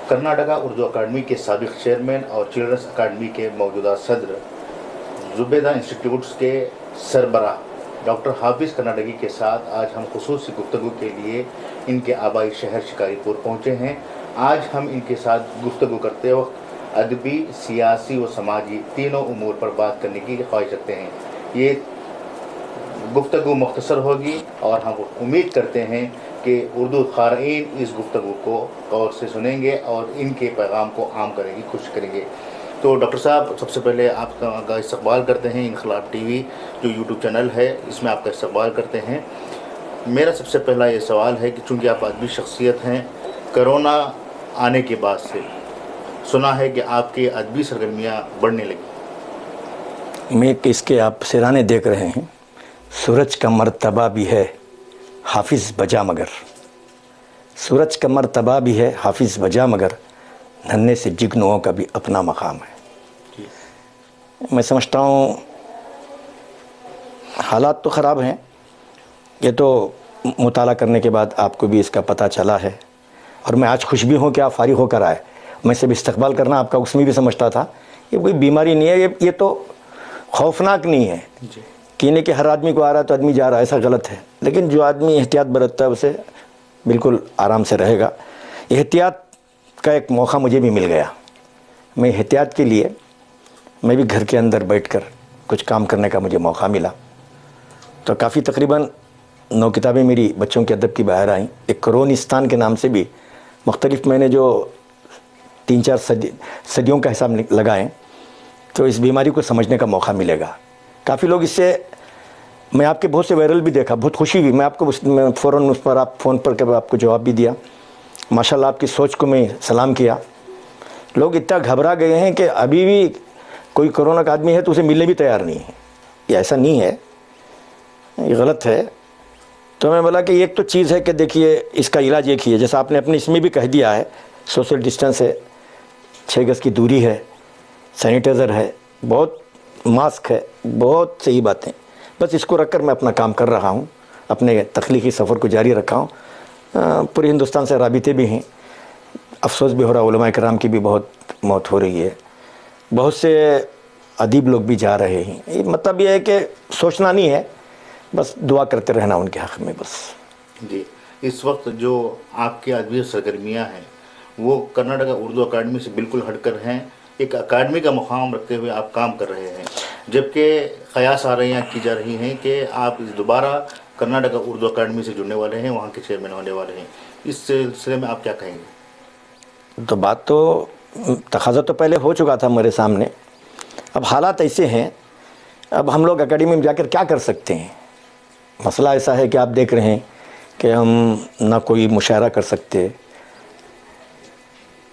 कर्नाटका उर्दू अकादमी के साबिक चेयरमैन और चिल्ड्रंस अकादमी के मौजूदा सदर, जुबेदा इंस्टीट्यूट्स के सरबराह डॉक्टर हाफिज़ कर्नाटकी के साथ आज हम खुसूसी गुफ्तगू के लिए इनके आबाई शहर शिकारीपुर पहुँचे हैं। आज हम इनके साथ गुफ्तगू करते वक्त अदबी, सियासी व समाजी तीनों उमूर पर बात करने की ख्वाहिश रखते हैं। ये गुफ्तगू मुख्तसर होगी और हम उम्मीद करते हैं कि उर्दू क़ारीन इस गुफ्तगू को गौर से सुनेंगे और इनके पैगाम को आम करेंगे, खुश करेंगे। तो डॉक्टर साहब, सबसे पहले आपका इस्तकबाल करते हैं। इनकलाब टीवी जो यूट्यूब चैनल है, इसमें आपका इस्तकबाल करते हैं। मेरा सबसे पहला ये सवाल है कि चूँकि आप अदबी शख्सियत हैं, कोरोना आने के बाद से सुना है कि आपकी अदबी सरगर्मियाँ बढ़ने लगी। मैं इसके आप सिराने देख रहे हैं, सूरज का मर्तबा भी है हाफिज़ बजा मगर, सूरज का मर्तबा भी है हाफिज़ बजा मगर, नन्हे से जिग्नुओं का भी अपना मकाम है। मैं समझता हूँ हालात तो ख़राब हैं, ये तो मुताला करने के बाद आपको भी इसका पता चला है। और मैं आज खुश भी हूँ कि आप फारिग होकर आए। मैं सिर्फ इस्तकबाल करना आपका उसमें भी समझता था, ये कोई बीमारी नहीं है, ये तो खौफनाक नहीं है कीने कि हर आदमी को आ रहा है तो आदमी जा रहा है, ऐसा गलत है। लेकिन जो आदमी एहतियात बरतता है उसे बिल्कुल आराम से रहेगा। एहतियात का एक मौका मुझे भी मिल गया। मैं एहतियात के लिए मैं भी घर के अंदर बैठकर कुछ काम करने का मुझे मौका मिला। तो काफ़ी तकरीबन 9 किताबें मेरी बच्चों के अदब की बाहर आईं। एक करोनिस्तान के नाम से भी मुख्तलिफ मैंने जो 3-4 सदियों का हिसाब लगाएं तो इस बीमारी को समझने का मौका मिलेगा। काफ़ी लोग इससे, मैं आपके बहुत से वायरल भी देखा, बहुत खुशी हुई। मैं आपको मैं फ़ौरन उस पर आप फ़ोन पर के आपको जवाब भी दिया। माशाल्लाह आपकी सोच को मैं सलाम किया। लोग इतना घबरा गए हैं कि अभी भी कोई कोरोना का आदमी है तो उसे मिलने भी तैयार नहीं है। ये ऐसा नहीं है, ये गलत है। तो मैं बोला कि एक तो चीज़ है कि देखिए इसका इलाज एक ही है, जैसा आपने अपने इसमें भी कह दिया है, सोशल डिस्टेंस है, 6 गज़ की दूरी है, सैनिटाइज़र है, बहुत मास्क है, बहुत सही बातें। बस इसको रखकर मैं अपना काम कर रहा हूँ, अपने तख्लीकी सफ़र को जारी रखा हूँ। पूरे हिंदुस्तान से राबिते भी हैं। अफसोस भी हो रहा है, उलमा किराम की भी बहुत मौत हो रही है, बहुत से अदीब लोग भी जा रहे हैं। मतलब ये है कि सोचना नहीं है, बस दुआ करते रहना उनके हक़ में बस। जी, इस वक्त जो आपकी अदबी सरगर्मियाँ हैं वो कर्नाटका उर्दू अकादमी से बिल्कुल हटकर हैं। एक अकादमी का मुकाम रखते हुए आप काम कर रहे हैं, जबकि क़यास आ रही की जा रही हैं कि आप दोबारा कर्नाटका उर्दू अकादमी से जुड़ने वाले हैं, वहाँ के चेयरमैन होने वाले हैं। इस सिलसिले में आप क्या कहेंगे? तो बात तो तकाज़ा तो पहले हो चुका था मेरे सामने। अब हालात ऐसे हैं, अब हम लोग अकादमी में जाकर क्या कर सकते हैं। मसला ऐसा है कि आप देख रहे हैं कि हम ना कोई मुशायरा कर सकते,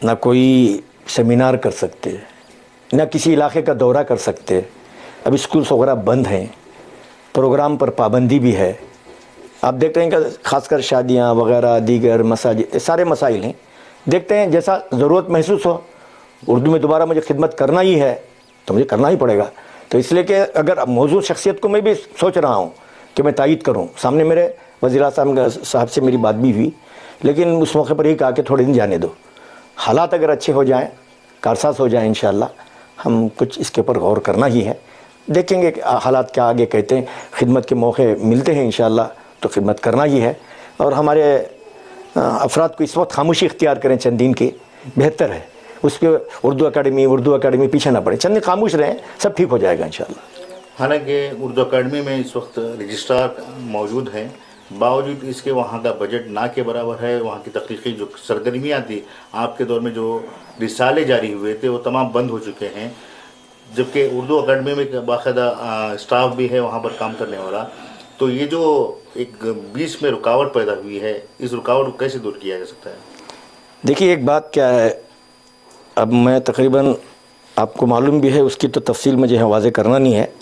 ना कोई सेमिनार कर सकते, ना किसी इलाके का दौरा कर सकते। अब स्कूल्स वगैरह बंद हैं, प्रोग्राम पर पाबंदी भी है। आप देखते हैं कि ख़ासकर शादियां वगैरह, दीगर मसाजिद, सारे मसाइल हैं। देखते हैं जैसा ज़रूरत महसूस हो। उर्दू में दोबारा मुझे खिदमत करना ही है तो मुझे करना ही पड़ेगा। तो इसलिए कि अगर मौजूद शख्सियत को मैं भी सोच रहा हूँ कि मैं तायद करूँ। सामने मेरे वज़ीर साहब से मेरी बात भी हुई, लेकिन उस मौके पर ही कहा कि थोड़े दिन जाने दो, हालात अगर अच्छे हो जाएँ, कारसाज हो जाएँ, इंशाअल्लाह हम कुछ इसके ऊपर गौर करना ही है। देखेंगे कि हालात क्या आगे कहते हैं। खिदमत के मौके मिलते हैं इंशाअल्लाह तो खिदमत करना ही है। और हमारे अफराद को इस वक्त खामोशी इख्तियार करें चंद दिन की, बेहतर है। उस पर उर्दू अकादमी पीछे ना पड़े, चंद दिन खामोश रहें, सब ठीक हो जाएगा इंशाअल्लाह। हालांकि उर्दू अकादमी में इस वक्त रजिस्ट्रार मौजूद हैं, बावजूद इसके वहाँ का बजट ना के बराबर है। वहाँ की तख्लीकी जो सरगर्मियाँ थी, आपके दौर में जो रिसाले जारी हुए थे वो तमाम बंद हो चुके हैं, जबकि उर्दू अकादमी में बाकायदा स्टाफ भी है वहाँ पर काम करने वाला। तो ये जो एक बीच में रुकावट पैदा हुई है, इस रुकावट को कैसे दूर किया जा सकता है? देखिए एक बात क्या है, अब मैं तकरीबन आपको मालूम भी है, उसकी तो तफसील मुझे यहाँ वाज़े करना नहीं है।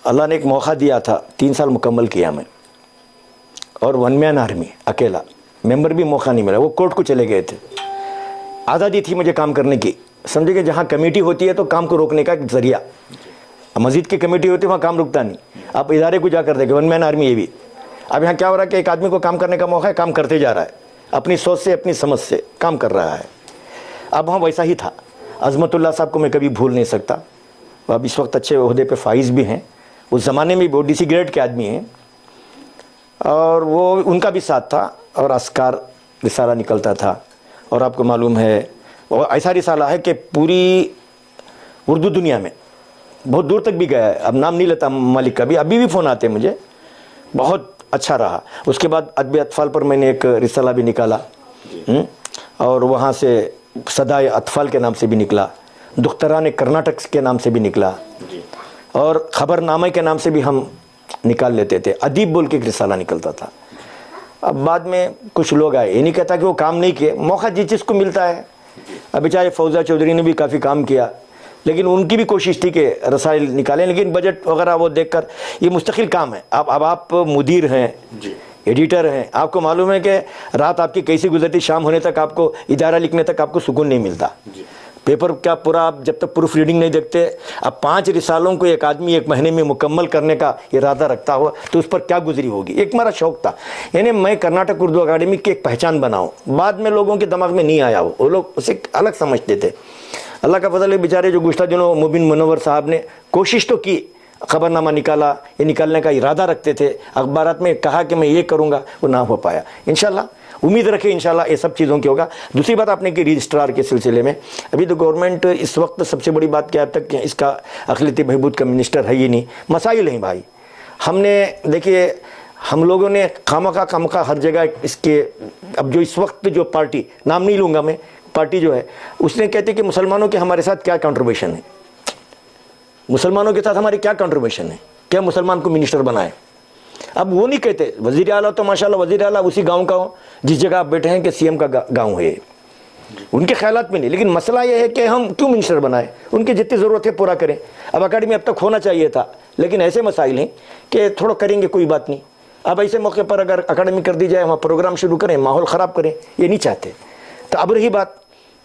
अल्लाह ने एक मौका दिया था, 3 साल मुकम्मल किया मैं, और 1 मैन आर्मी अकेला, मेंबर भी मौका नहीं मिला। वो कोर्ट को चले गए थे। आज़ादी थी मुझे काम करने की। समझे कि जहाँ कमेटी होती है तो काम को रोकने का एक ज़रिया, मस्जिद की कमेटी होती है वहाँ काम रुकता नहीं। आप इदारे को जाकर देखें, 1 मैन आर्मी ये भी। अब यहाँ क्या हो रहा है कि एक आदमी को काम करने का मौका है, काम करते जा रहा है, अपनी सोच से अपनी समझ से काम कर रहा है। अब वहाँ वैसा ही था। अज़मतुल्ला साहब को मैं कभी भूल नहीं सकता। वो अब इस वक्त अच्छे ओहदे पे फाइज भी हैं, उस ज़माने में वो DC ग्रेड के आदमी हैं, और वो उनका भी साथ था। और अस्कार रिसाला निकलता था, और आपको मालूम है वो ऐसा रिसाला है कि पूरी उर्दू दुनिया में बहुत दूर तक भी गया है। अब नाम नहीं लेता मालिक का भी, अभी भी फ़ोन आते हैं मुझे, बहुत अच्छा रहा। उसके बाद अदब अतफ़ाल पर मैंने एक रिसाला भी निकाला, और वहाँ से सदाए अतफ़ाल के नाम से भी निकला, दुख्तरान कर्नाटक के नाम से भी निकला, और ख़बरनामा के नाम से भी हम निकाल लेते थे। अदीब बोल के एक रिसाला निकलता था। अब बाद में कुछ लोग आए, ये नहीं कहता कि वो काम नहीं किए, मौका जिस चीज़ को मिलता है। अब बेचारे फौजा चौधरी ने भी काफ़ी काम किया, लेकिन उनकी भी कोशिश थी कि रसाइल निकालें, लेकिन बजट वगैरह वो देखकर, ये मुस्तकिल काम है। अब आप मुदीर हैं, एडिटर हैं, आपको मालूम है कि रात आपकी कैसी गुजरती, शाम होने तक आपको इदारा लिखने तक आपको सुकून नहीं मिलता। पेपर क्या पूरा आप जब तक प्रूफ रीडिंग नहीं देखते, अब 5 रिसालों को एक आदमी 1 महीने में मुकम्मल करने का इरादा रखता हो तो उस पर क्या गुजरी होगी। एक मेरा शौक़ था, यानी मैं कर्नाटक उर्दू अकादमी की एक पहचान बनाऊँ। बाद में लोगों के दिमाग में नहीं आया, वो लोग उसे अलग समझते थे। अल्लाह का फजल है, बेचारे जो गुज़श्ता दिनों मुबिन मुनव्वर साहब ने कोशिश तो की, ख़बरनामा निकाला, ये निकालने का इरादा रखते थे, अखबारात में कहा कि मैं ये करूँगा, वो ना हो पाया। इंशाल्लाह उम्मीद रखें इंशाल्लाह ये सब चीज़ों की होगा। दूसरी बात आपने कि रजिस्ट्रार के सिलसिले में, अभी तो गवर्नमेंट इस वक्त सबसे बड़ी बात क्या अब तक इसका अक़लियती बहबूद का मिनिस्टर है ही नहीं, मसाइल हैं भाई। हमने देखिए, हम लोगों ने खामखा हर जगह इसके, अब जो इस वक्त जो पार्टी, नाम नहीं लूँगा मैं, पार्टी जो है उसने कहते कि मुसलमानों के हमारे साथ क्या कंट्रीब्यूशन है, मुसलमानों के साथ हमारे क्या कंट्रीब्यूशन है, क्या मुसलमान को मिनिस्टर बनाए। अब वो नहीं कहते, वज़ीर आला तो माशाल्लाह वज़ीर आला उसी गांव का हो जिस जगह आप बैठे हैं कि CM का गांव है, उनके ख्यालात में नहीं। लेकिन मसला ये है कि हम क्यों मिनिस्टर बनाए, उनकी जितनी ज़रूरत है पूरा करें। अब अकाडमी अब तक होना चाहिए था, लेकिन ऐसे मसाइल हैं कि थोड़ा करेंगे कोई बात नहीं। अब ऐसे मौके पर अगर अकाडमी कर दी जाए, वहाँ प्रोग्राम शुरू करें, माहौल ख़राब करें, ये नहीं चाहते। तो अब रही बात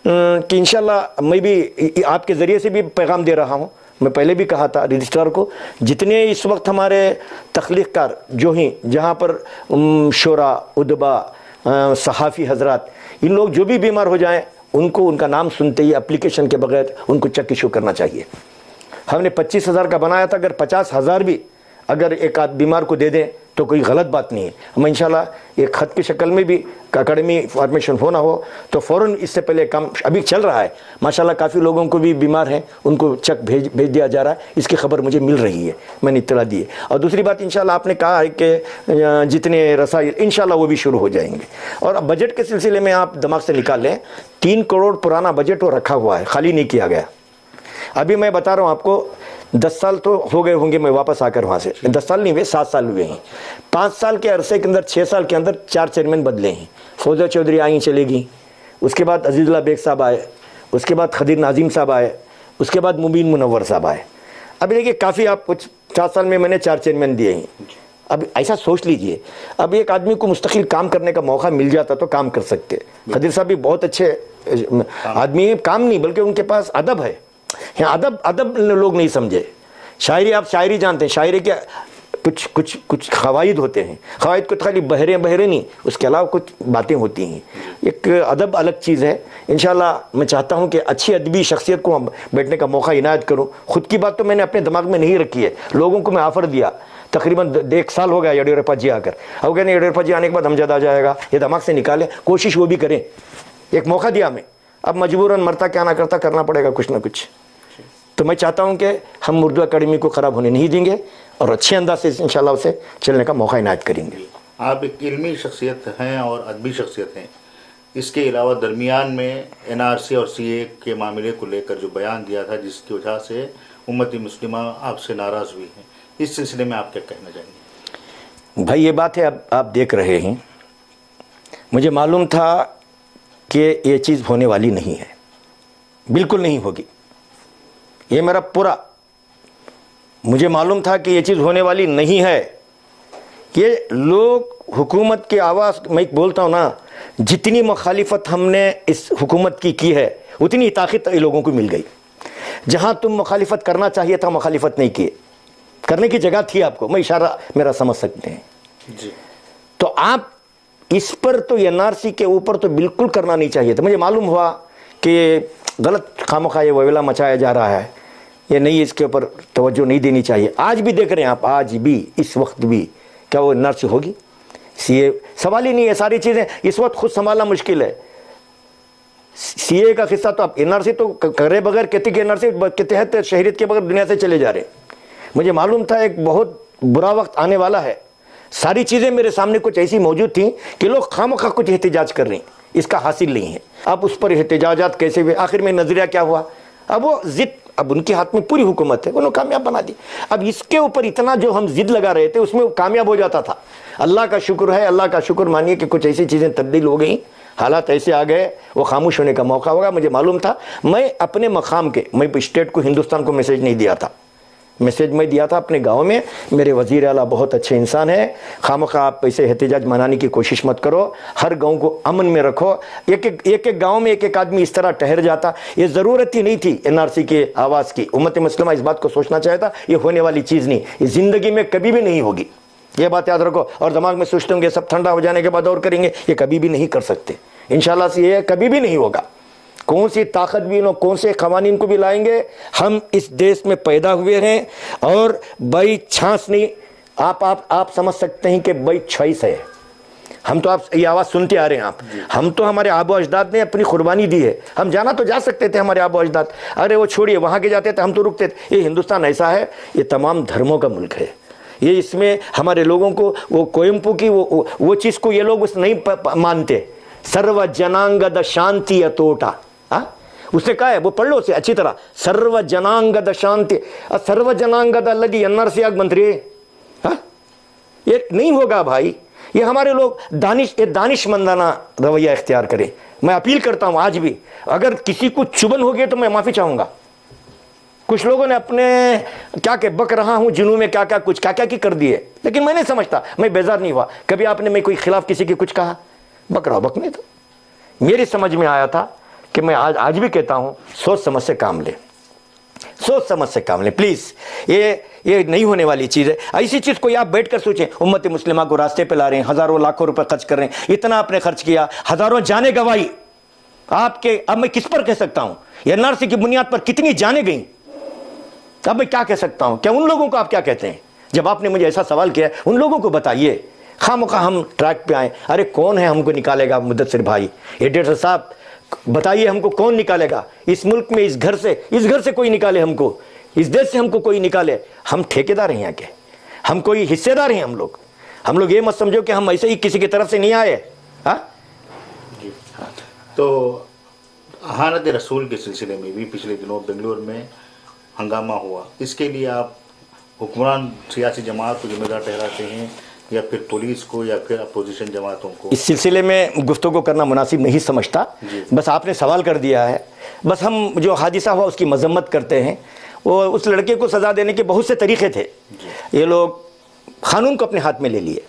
कि इंशाल्लाह मैं भी आपके ज़रिए से भी पैगाम दे रहा हूँ। मैं पहले भी कहा था रजिस्ट्रार को, जितने इस वक्त हमारे तख्लीक़कार जो हैं, जहाँ पर शोरा, उदबा, सहाफ़ी हजरात, इन लोग जो भी बीमार हो जाएं, उनको उनका नाम सुनते ही एप्लीकेशन के बगैर उनको चेक इशू करना चाहिए। हमने 25,000 का बनाया था, अगर 50,000 भी अगर एक आध बीमार को दे दें तो कोई गलत बात नहीं है। हम इंशाल्लाह एक ख़त की शक्ल में भी अकाडमी फॉर्मेशन होना हो तो फ़ौरन, इससे पहले काम अभी चल रहा है माशाल्लाह, काफ़ी लोगों को भी बीमार हैं, उनको चेक भेज दिया जा रहा है, इसकी खबर मुझे मिल रही है, मैंने इत्तला दी है। और दूसरी बात, इंशाल्लाह आपने कहा है कि जितने रसाइल इंशाल्लाह वो भी शुरू हो जाएंगे। और अब बजट के सिलसिले में आप दिमाग से निकाल लें, 3 करोड़ पुराना बजट वो रखा हुआ है, खाली नहीं किया गया। अभी मैं बता रहा हूँ आपको, 10 साल तो हो गए होंगे मैं वापस आकर वहाँ से, 10 साल नहीं हुए, 7 साल हुए हैं। 5 साल के अरसे के अंदर, 6 साल के अंदर 4 चेयरमैन बदले हैं। फौजा चौधरी आई चलेगी, उसके बाद अजीज़ुल्लाह बेग साहब आए, उसके बाद खदीर नाजिम साहब आए, उसके बाद मुबीन मुनव्वर साहब आए। अभी देखिए काफ़ी, आप कुछ 4 साल में मैंने 4 चेयरमैन दिए हैं। अब ऐसा सोच लीजिए, अब एक आदमी को मुस्तकिल काम करने का मौका मिल जाता तो काम कर सकते। खदीर साहब भी बहुत अच्छे आदमी हैं, काम नहीं बल्कि उनके पास अदब है। यहाँ अदब लोग नहीं समझे। शायरी, आप शायरी जानते हैं, शायरी के कुछ ख़वाइद होते हैं, ख़वाइद को खाली बहरे नहीं, उसके अलावा कुछ बातें होती हैं। एक अदब अलग चीज़ है। इंशाल्लाह मैं चाहता हूँ कि अच्छी अदबी शख्सियत को बैठने का मौका इनायत करूँ। ख़ुद की बात तो मैंने अपने दिमाग में नहीं रखी है, लोगों को मैं ऑफ़र दिया। तकरीबन 1 साल हो गया येडियुरप्पा जी आकर, अब कहने येडियुरप्पा जी आने के बाद अमजद आ जाएगा, ये दिमाग से निकालें, कोशिश वो भी करें। एक मौका दिया मैं, अब मजबूरन मरता क्या ना करता, करना पड़ेगा कुछ ना कुछ। तो मैं चाहता हूं कि हम उर्दू अकाडमी को ख़राब होने नहीं देंगे और अच्छे अंदाज से इंशाल्लाह उसे चलने का मौका इनायत करेंगे। आप एक इल्मी शख्सियत हैं और अदबी शख्सियत हैं, इसके अलावा दरमियान में NRC और CA के मामले को लेकर जो बयान दिया था, जिसकी वजह से उम्मती मुस्लिमा आपसे नाराज़ हुई है, इस सिलसिले में आप क्या कहना चाहेंगे? भाई ये बात है, अब आप देख रहे हैं, मुझे मालूम था कि ये चीज़ होने वाली नहीं है, बिल्कुल नहीं होगी। ये मेरा पूरा, मुझे मालूम था कि ये चीज़ होने वाली नहीं है। ये लोग हुकूमत की आवाज़, मैं बोलता हूँ ना, जितनी मुखालिफत हमने इस हुकूमत की है, उतनी ताकत लोगों को मिल गई। जहाँ तुम मुखालिफत करना चाहिए था, मुखालिफत नहीं किए, करने की जगह थी आपको, मैं इशारा मेरा समझ सकते हैं जी। तो आप इस पर तो NRC के ऊपर तो बिल्कुल करना नहीं चाहिए था। मुझे मालूम हुआ कि गलत खामखा ये ववेला मचाया जा रहा है, ये नहीं, इसके ऊपर तवज्जो नहीं देनी चाहिए। आज भी देख रहे हैं आप, आज भी इस वक्त भी क्या वो नर्स होगी? सीए सवाल ही नहीं है। सारी चीज़ें इस वक्त खुद संभालना मुश्किल है। सीए का किस्सा तो आप एनआरसी तो करे बगैर कहते कि एनआरसी के तहत शहरियत के बगैर दुनिया से चले जा रहे। मुझे मालूम था एक बहुत बुरा वक्त आने वाला है। सारी चीज़ें मेरे सामने कुछ ऐसी मौजूद थी कि लोग खामखा कुछ एहतजाज कर रहे हैं, इसका हासिल नहीं है। अब उस पर एहतजाजात कैसे हुए, आखिर में नजरिया क्या हुआ? अब वो जिद, अब उनके हाथ में पूरी हुकूमत है, उन्होंने कामयाब बना दी। अब इसके ऊपर इतना जो हम जिद लगा रहे थे उसमें वो कामयाब हो जाता था। अल्लाह का शुक्र है, अल्लाह का शुक्र मानिए कि कुछ ऐसी चीज़ें तब्दील हो गई, हालात ऐसे आ गए, वो खामोश होने का मौका होगा। मुझे मालूम था, मैं अपने मकाम के, मैं स्टेट को, हिंदुस्तान को मैसेज नहीं दिया था। मैसेज मैं दिया था अपने गांव में, मेरे वज़ीर आला बहुत अच्छे इंसान है, खामखा आप ऐसे एहतजाज मनाने की कोशिश मत करो, हर गांव को अमन में रखो। एक गांव में एक आदमी इस तरह ठहर जाता, ये ज़रूरत ही नहीं थी एनआरसी के आवाज़ की। उम्मत मुस्लिमा इस बात को सोचना चाहता, ये होने वाली चीज़ नहीं, ये ज़िंदगी में कभी भी नहीं होगी, ये बात याद रखो। और दिमाग में सोचते होंगे सब ठंडा हो जाने के बाद और करेंगे, ये कभी भी नहीं कर सकते इंशाल्लाह से, ये कभी भी नहीं होगा। कौन सी ताकत भी नो, कौन से कवानीन को भी लाएंगे, हम इस देश में पैदा हुए हैं और बाई छांस नहीं। आप समझ सकते हैं कि बाई छॉइस है। हम तो, आप ये आवाज़ सुनते आ रहे हैं आप, हम तो, हमारे आबो अजदाद ने अपनी कुर्बानी दी है। हम जाना तो जा सकते थे, हमारे आबो अजदाद, अरे वो छोड़िए, वहाँ के जाते थे, हम तो रुकते थे। ये हिंदुस्तान ऐसा है, ये तमाम धर्मों का मुल्क है। ये इसमें हमारे लोगों को, वो कोयम्पू की वो चीज़ को ये लोग उस नहीं मानते, सर्व जनांगद शांति अतोटा। उसने कहा है, वो पढ़ लो उसे अच्छी तरह, सर्व जनांगद शांति, सर्व जनांगद अल्लाह एनआरसी आग मंत्री। ये नहीं होगा भाई, ये हमारे लोग दानिशमंदाना रवैया इख्तियार करें। मैं अपील करता हूं आज भी, अगर किसी को चुभन हो गई तो मैं माफ़ी चाहूँगा। कुछ लोगों ने अपने क्या के बक रहा हूँ जिनों में क्या क्या कुछ क्या क्या की कर दिए, लेकिन मैं नहीं समझता, मैं बेजार नहीं हुआ कभी। आपने मैं कोई खिलाफ किसी के कुछ कहा, बक रहा बकने तो मेरी समझ में आया था कि मैं आज भी कहता हूं, सोच समझ से काम ले, सोच समझ से काम ले प्लीज़। ये नहीं होने वाली चीज़ है। ऐसी चीज़ कोई आप बैठ कर सोचें, उम्मत मुस्लिमा को रास्ते पे ला रहे हैं, हज़ारों लाखों रुपए खर्च कर रहे हैं, इतना आपने खर्च किया, हज़ारों जाने गवाई आपके। अब मैं किस पर कह सकता हूँ, एनआरसी की बुनियाद पर कितनी जाने गई, अब मैं क्या कह सकता हूँ? क्या उन लोगों को आप क्या कहते हैं? जब आपने मुझे ऐसा सवाल किया, उन लोगों को बताइए। खामखा हम ट्रैक पे आए, अरे कौन है हमको निकालेगा? मुदस्सिर भाई, एडिटर साहब बताइए, हमको कौन निकालेगा इस मुल्क में? इस घर से कोई निकाले हमको, इस देश से हमको कोई निकाले। हम ठेकेदार हैं यहाँ के, हम कोई हिस्सेदार हैं। हम लोग ये मत समझो कि हम ऐसे ही किसी की तरफ से नहीं आए। जी, तो अहानत रसूल के सिलसिले में भी पिछले दिनों बेंगलुरु में हंगामा हुआ, इसके लिए आप हुक्मरान सियासी जमात को जिम्मेदार ठहराते हैं या फिर पुलिस को या फिर अपोजिशन जमातों को? इस सिलसिले में गुफ्तगू करना मुनासिब नहीं समझता, बस आपने सवाल कर दिया है। बस हम जो हादिसा हुआ उसकी मजम्मत करते हैं। वो उस लड़के को सज़ा देने के बहुत से तरीक़े थे, ये लोग क़ानून को अपने हाथ में ले लिए।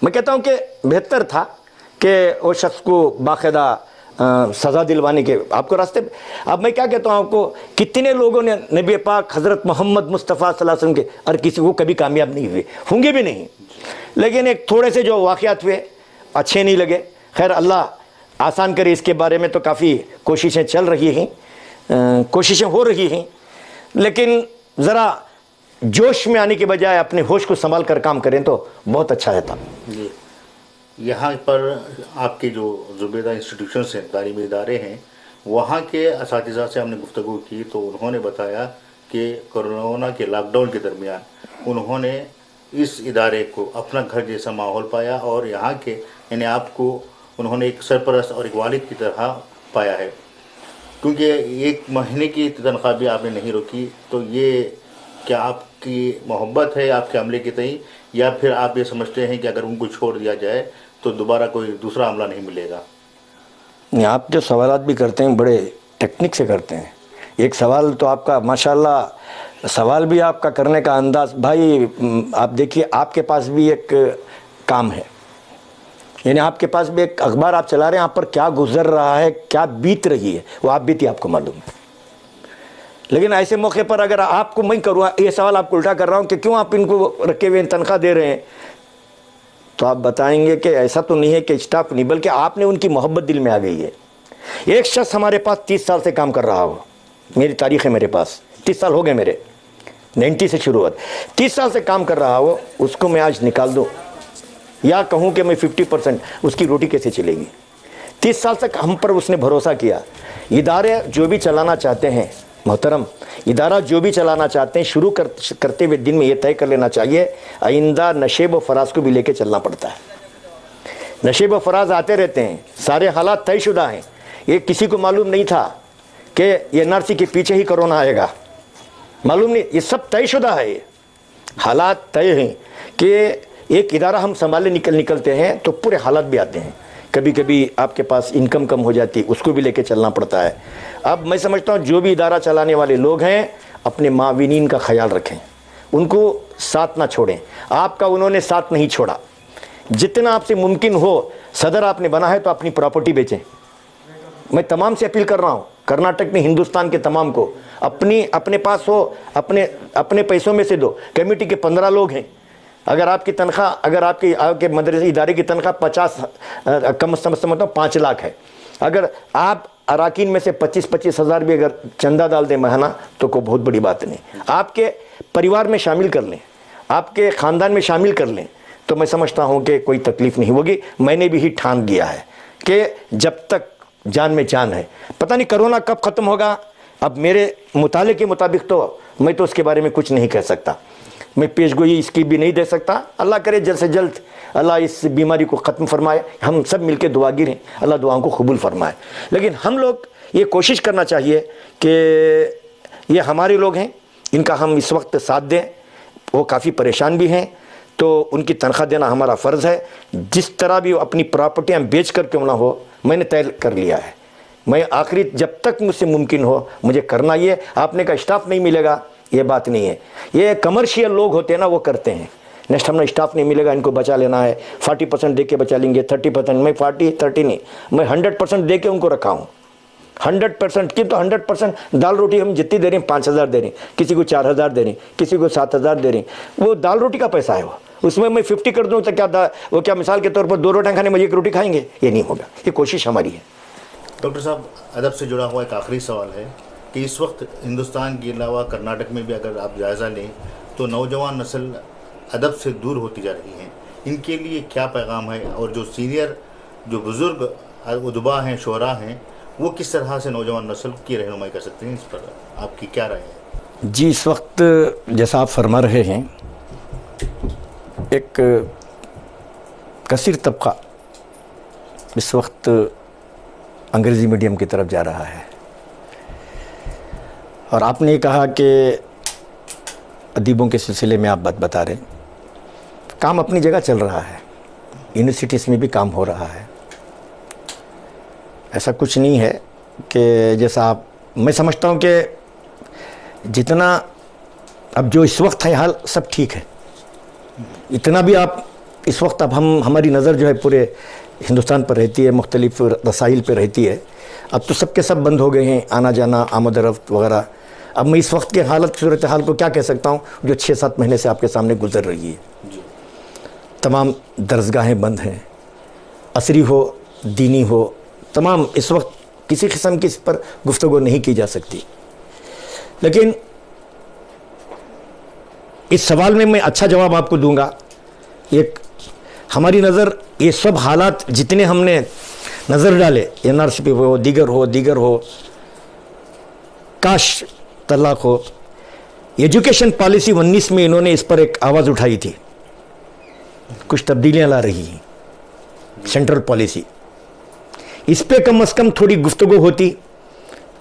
मैं कहता हूँ कि बेहतर था कि वो शख्स को बाकायदा सज़ा दिलवाने के आपको रास्ते। अब मैं क्या कहता हूँ आपको, कितने लोगों ने नबी पाक हज़रत मोहम्मद मुस्तफ़ा सल्लल्लाहु अलैहि वसल्लम के, और किसी को कभी कामयाब नहीं हुए, होंगे भी नहीं, लेकिन एक थोड़े से जो वाक़यात हुए अच्छे नहीं लगे। खैर अल्लाह आसान करे, इसके बारे में तो काफ़ी कोशिशें चल रही हैं, कोशिशें हो रही हैं, लेकिन ज़रा जोश में आने के बजाय अपने होश को संभाल कर काम करें तो बहुत अच्छा रहता। जी, यहाँ पर आपके जो ज़ुबैदा इंस्टीट्यूशंस हैं, तालीमी इदारे हैं, वहाँ के असातिज़ा से हमने गुफ्तगू की तो उन्होंने बताया कि कोरोना के लॉकडाउन के दरमियान उन्होंने इस इदारे को अपना घर जैसा माहौल पाया और यहाँ के यानी आपको उन्होंने एक सरपरस्त और एक वालिद की तरह पाया है, क्योंकि एक महीने की तनख्वाह भी आपने नहीं रोकी। तो ये क्या आपकी मोहब्बत है आपके अमले के तई, या फिर आप ये समझते हैं कि अगर उनको छोड़ दिया जाए तो दोबारा कोई दूसरा अमला नहीं मिलेगा? आप जो सवालात भी करते हैं बड़े टेक्निक से करते हैं। एक सवाल तो आपका माशाल्लाह, सवाल भी आपका करने का अंदाज़ भाई, आप देखिए आपके पास भी एक काम है, यानी आपके पास भी एक अखबार आप चला रहे हैं, आप पर क्या गुजर रहा है, क्या बीत रही है, वो आप बीती आपको मालूम है। लेकिन ऐसे मौके पर अगर आपको मैं करूँ ये सवाल, आपको उल्टा कर रहा हूँ कि क्यों आप इनको रखे हुए तनख्वाह दे रहे हैं, तो आप बताएंगे कि ऐसा तो नहीं है कि स्टाफ नहीं, बल्कि आपने उनकी मोहब्बत दिल में आ गई है। एक शख्स हमारे पास 30 साल से काम कर रहा हो, मेरी तारीख है मेरे पास, 30 साल हो गए मेरे, 90 से शुरू हुआ, 30 साल से काम कर रहा हो, उसको मैं आज निकाल दूँ या कहूँ कि मैं 50% उसकी रोटी कैसे चलेगी? 30 साल तक हम पर उसने भरोसा किया। इदारे जो भी चलाना चाहते हैं मोहतरम, इदारा जो भी चलाना चाहते हैं, शुरू करते हुए दिन में ये तय कर लेना चाहिए आइंदा नशेब व फराज को भी लेके चलना पड़ता है। नशेब व फराज आते रहते हैं, सारे हालात तयशुदा हैं। ये किसी को मालूम नहीं था कि ये एनआरसी के पीछे ही कोरोना आएगा, मालूम नहीं, ये सब तयशुदा है। ये हालात तय हैं कि एक इदारा हम संभाले निकलते हैं तो पूरे हालात भी आते हैं। कभी कभी आपके पास इनकम कम हो जाती है, उसको भी लेके चलना पड़ता है। अब मैं समझता हूँ जो भी इदारा चलाने वाले लोग हैं अपने माविनीन का ख्याल रखें, उनको साथ ना छोड़ें। आपका उन्होंने साथ नहीं छोड़ा, जितना आपसे मुमकिन हो, सदर आपने बना है तो अपनी प्रॉपर्टी बेचें। मैं तमाम से अपील कर रहा हूँ, कर्नाटक में हिंदुस्तान के तमाम को, अपने पास हो, अपने पैसों में से दो। कमेटी के 15 लोग हैं, अगर आपकी तनख्वाह, अगर आपके मदरसे इदारे की तनख्वाह 50 कम से कम 5 लाख है, अगर आप अराकीन में से 25-25 हज़ार भी अगर चंदा डाल दें महीना तो कोई बहुत बड़ी बात नहीं। आपके परिवार में शामिल कर लें, आपके ख़ानदान में शामिल कर लें, तो मैं समझता हूँ कि कोई तकलीफ़ नहीं होगी। मैंने भी ही ठान दिया है कि जब तक जान में जान है, पता नहीं कोरोना कब ख़त्म होगा। अब मेरे मुताले के मुताबिक तो मैं तो उसके बारे में कुछ नहीं कह सकता, मैं पेशगोई इसकी भी नहीं दे सकता। अल्लाह करे जल्द से जल्द अल्लाह इस बीमारी को ख़त्म फरमाए। हम सब मिलकर दुआगीर हैं, अल्लाह दुआओं को कबूल फरमाए। लेकिन हम लोग ये कोशिश करना चाहिए कि ये हमारे लोग हैं, इनका हम इस वक्त साथ दें। वो काफ़ी परेशान भी हैं, तो उनकी तनख्वाह देना हमारा फ़र्ज़ है। जिस तरह भी अपनी प्रॉपर्टियाँ बेच कर क्यों ना हो, मैंने तय कर लिया है। मैं आखिरी जब तक मुझसे मुमकिन हो मुझे करना ये। आपने का स्टाफ नहीं मिलेगा, ये बात नहीं है। ये कमर्शियल लोग होते हैं ना, वो करते हैं। नेक्स्ट हमें स्टाफ नहीं मिलेगा, इनको बचा लेना है, 40% दे के बचा लेंगे, 30%। मैं 40-30 नहीं, मैं 100% दे के उनको रखा हूँ। 100% की तो 100% दाल रोटी हम जितनी दे रहे हैं, 5,000 दे रहे हैं, किसी को 4,000 दे रहे हैं, किसी को 7,000 दे रहे हैं। वो दाल रोटी का पैसा है, वो उसमें मैं 50 कर दूँ तो वो क्या मिसाल के तौर पर 2 रोटियाँ खाने में 1 रोटी खाएंगे? ये नहीं होगा। ये कोशिश हमारी है। डॉक्टर साहब, अदब से जुड़ा हुआ एक आखिरी सवाल है कि इस वक्त हिंदुस्तान के अलावा कर्नाटक में भी अगर आप जायज़ा लें तो नौजवान नस्ल अदब से दूर होती जा रही हैं, इनके लिए क्या पैगाम है? और जो सीनियर, जो बुज़ुर्ग उदबा हैं, शोरा हैं, वो किस तरह से नौजवान नस्ल की रहनुमाई कर सकते हैं? इस पर आपकी क्या राय है? जी, इस वक्त जैसा आप फरमा रहे हैं, एक कसीर तबका इस वक्त अंग्रेज़ी मीडियम की तरफ जा रहा है। और आपने कहा कि अदीबों के सिलसिले में आप बात बता रहे हैं, काम अपनी जगह चल रहा है, यूनिवर्सिटीज़ में भी काम हो रहा है। ऐसा कुछ नहीं है कि जैसा आप, मैं समझता हूँ कि जितना अब जो इस वक्त है हाल सब ठीक है, इतना भी आप इस वक्त अब हमारी नज़र जो है पूरे हिंदुस्तान पर रहती है, मुख्तलिफ रसाइल पर रहती है। अब तो सबके सब बंद हो गए हैं, आना जाना, आमद रफ्त वगैरह। अब मैं इस वक्त के हालत सूरत हाल को क्या कह सकता हूँ जो 6-7 महीने से आपके सामने गुजर रही है। तमाम दरसगाहें बंद हैं, असरी हो, दीनी हो, तमाम इस वक्त किसी किस्म की इस पर गुफ्तगू नहीं की जा सकती। लेकिन इस सवाल में मैं अच्छा जवाब आपको दूंगा। एक हमारी नज़र, ये सब हालात जितने हमने नज़र डाले, एनआरसी पे हो, दीगर हो, काश तलाक हो, एजुकेशन पॉलिसी 19 में इन्होंने इस पर एक आवाज़ उठाई थी, कुछ तब्दीलियां ला रही हैं सेंट्रल पॉलिसी। इस पे कम से कम थोड़ी गुफ्तगू होती,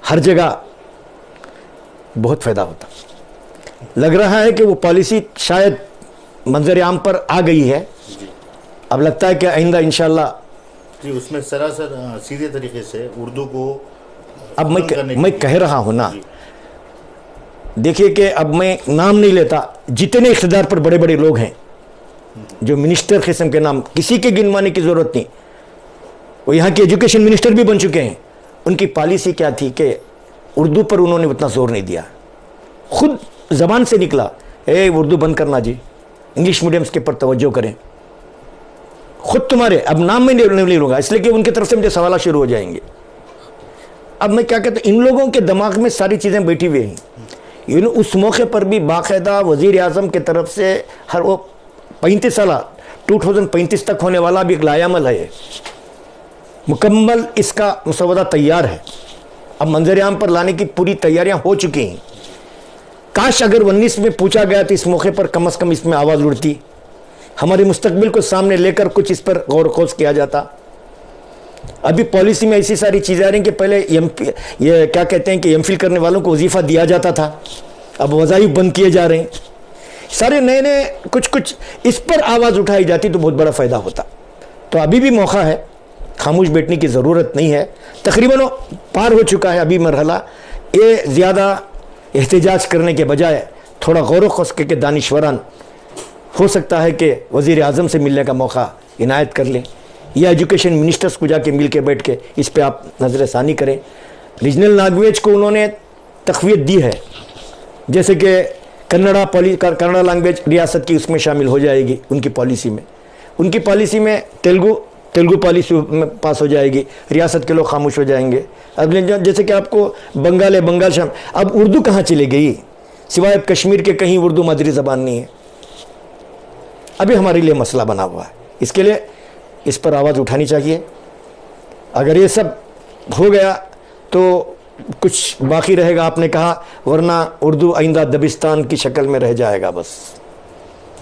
हर जगह बहुत फ़ायदा होता। लग रहा है कि वो पॉलिसी शायद मंजर आम पर आ गई है। अब लगता है कि आइंदा इंशाल्लाह जी उसमें सरासर सीधे तरीके से उर्दू को अब मैं कह रहा हूँ ना, देखिए कि अब मैं नाम नहीं लेता, जितने इख्तिदार पर बड़े बड़े लोग हैं जो मिनिस्टर किस्म के नाम, किसी के गिनवाने की ज़रूरत नहीं, वो यहाँ के एजुकेशन मिनिस्टर भी बन चुके हैं। उनकी पॉलिसी क्या थी कि उर्दू पर उन्होंने उतना जोर नहीं दिया, खुद ज़बान से निकला, उर्दू बंद करना जी, इंग्लिश मीडियम्स के पर तवज्जो करें। खुद तुम्हारे, अब नाम में नहीं लूँगा इसलिए कि उनकी तरफ से मुझे सवाल शुरू हो जाएंगे। अब मैं क्या कहता हूँ, इन लोगों के दिमाग में सारी चीज़ें बैठी हुई हैं। उस मौके पर भी बाकायदा वज़ीर आज़म की तरफ से हर वो 35 साल 2035 तक होने वाला भी एक लायामल है, मुकम्मल इसका मसवदा तैयार है। अब मंजर आम पर लाने की पूरी तैयारियां हो चुकी हैं। काश अगर 19 में पूछा गया तो इस मौके पर कम से कम इसमें आवाज़ उठती, हमारे मुस्तकबिल को सामने लेकर कुछ इस पर गौर खोज किया जाता। अभी पॉलिसी में ऐसी सारी चीज़ें आ रही हैं कि पहले ये क्या कहते हैं कि एमफिल करने वालों को वजीफ़ा दिया जाता था, अब वज़ाइफ बंद किए जा रहे हैं। सारे नए नए कुछ इस पर आवाज़ उठाई जाती तो बहुत बड़ा फ़ायदा होता। तो अभी भी मौका है, खामोश बैठने की ज़रूरत नहीं है। तकरीबन पार हो चुका है अभी मरहला। ये ज़्यादा एहतजाज करने के बजाय थोड़ा गौर व के दानिश्वरान हो सकता है कि वज़ीर आज़म से मिलने का मौका इनायत कर लें, या एजुकेशन मिनिस्टर्स को जाके मिल के बैठ के इस पर आप नज़र षानी करें। रीजनल लैंग्वेज को उन्होंने तक़वियत दी है, जैसे कि कन्नड़ा लैंग्वेज रियासत की उसमें शामिल हो जाएगी उनकी पॉलिसी में तेलुगु पॉलिसी में पास हो जाएगी, रियासत के लोग खामोश हो जाएंगे। अब जैसे कि आपको बंगाल शाम, अब उर्दू कहाँ चली गई, सिवाय कश्मीर के कहीं उर्दू मादरी ज़बान नहीं है। अभी हमारे लिए मसला बना हुआ है, इसके लिए इस पर आवाज़ उठानी चाहिए। अगर ये सब हो गया तो कुछ बाकी रहेगा, आपने कहा, वरना उर्दू आइंदा दबिस्तान की शक्ल में रह जाएगा, बस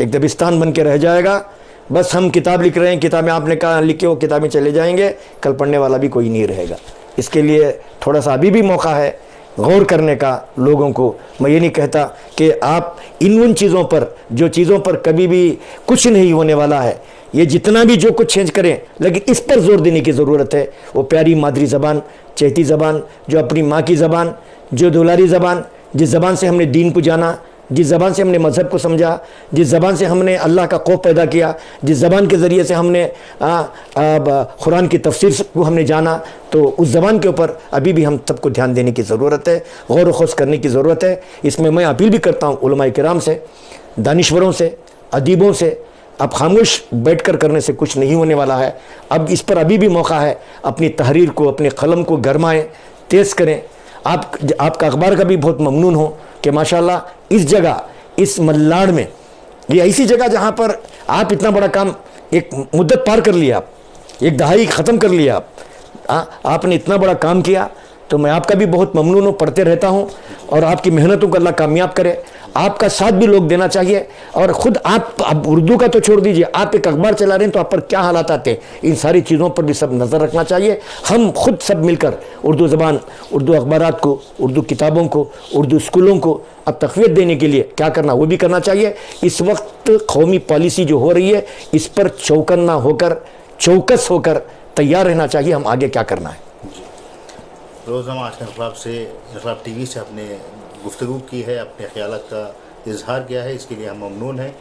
एक दबिस्तान बन के रह जाएगा। बस हम किताब लिख रहे हैं, किताबें आपने कहा लिखे हो, किताबें चले जाएंगे, कल पढ़ने वाला भी कोई नहीं रहेगा। इसके लिए थोड़ा सा अभी भी मौका है गौर करने का लोगों को। मैं ये नहीं कहता कि आप उन चीज़ों पर, जो चीज़ों पर कभी भी कुछ नहीं होने वाला है, ये जितना भी जो कुछ चेंज करें, लेकिन इस पर जोर देने की ज़रूरत है। वो प्यारी मादरी ज़बान, चहती ज़बान, जो अपनी माँ की ज़बान, जो दुलारी ज़बान, जिस ज़बान से हमने दीन को जाना, जिस ज़बान से हमने मज़हब को समझा, जिस ज़बान से हमने अल्लाह का खौफ पैदा किया, जिस ज़बान के ज़रिए से हमने कुरान की तफसीर को हमने जाना, तो उस ज़बान के ऊपर अभी भी हम सबको ध्यान देने की ज़रूरत है, गौर व खोज करने की ज़रूरत है। इसमें मैं अपील भी करता हूँ उलमाए किराम से, दानिश्वरों से, अदीबों से। अब खामोश बैठकर करने से कुछ नहीं होने वाला है। अब इस पर अभी भी मौका है, अपनी तहरीर को, अपने कलम को गरमाएं, तेज़ करें। आपका अखबार का भी बहुत ममनून हो कि माशाल्लाह इस जगह, इस मल्लाड़ में, ये ऐसी जगह जहाँ पर आप इतना बड़ा काम, एक मुद्दत पार कर लिया, आप एक दहाई ख़त्म कर लिया, आपने इतना बड़ा काम किया, तो मैं आपका भी बहुत ममनून हूँ, पढ़ते रहता हूँ। और आपकी मेहनतों को अल्लाह कामयाब करे। आपका साथ भी लोग देना चाहिए। और ख़ुद आप, अब उर्दू का तो छोड़ दीजिए, आप एक अखबार चला रहे हैं तो आप पर क्या हालात आते हैं, इन सारी चीज़ों पर भी सब नज़र रखना चाहिए। हम खुद सब मिलकर उर्दू ज़बान, उर्दू अखबारात को, उर्दू किताबों को, उर्दू स्कूलों को अब तक़वियत देने के लिए क्या करना, वो भी करना चाहिए। इस वक्त कौमी पॉलिसी जो हो रही है, इस पर चौकस होकर तैयार रहना चाहिए, हम आगे क्या करना है। रोज़ाना आज के इनकलाब टीवी से अपने गुफ्तगू की है, अपने ख़यालात का इजहार किया है, इसके लिए हम ममनून हैं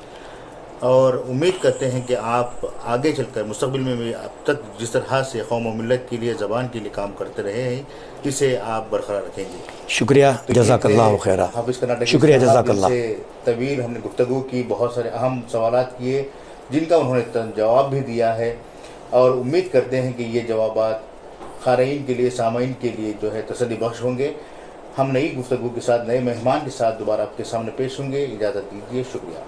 और उम्मीद करते हैं कि आप आगे चलकर मुस्तक़बिल में भी अब तक जिस तरह से कौम और मिल्लत के लिए, ज़बान के लिए काम करते रहे हैं, इसे आप बरकरार रखेंगे। शुक्रिया, जज़ाकल्लाह खैरा। हाफिज़ कर्नाटकी, शुक्रिया, जज़ाकल्लाह। तवील हमने गुफ्तगू की, बहुत सारे अहम सवालात किए जिनका उन्होंने जवाब भी दिया है और उम्मीद करते हैं कि ये जवाबात क़ारीन के लिए, सामाईन के लिए जो है तसल्ली बख्श होंगे। हम नई गुफ्तगू के साथ, नए मेहमान के साथ दोबारा आपके सामने पेश होंगे। इजाज़त दीजिए, शुक्रिया।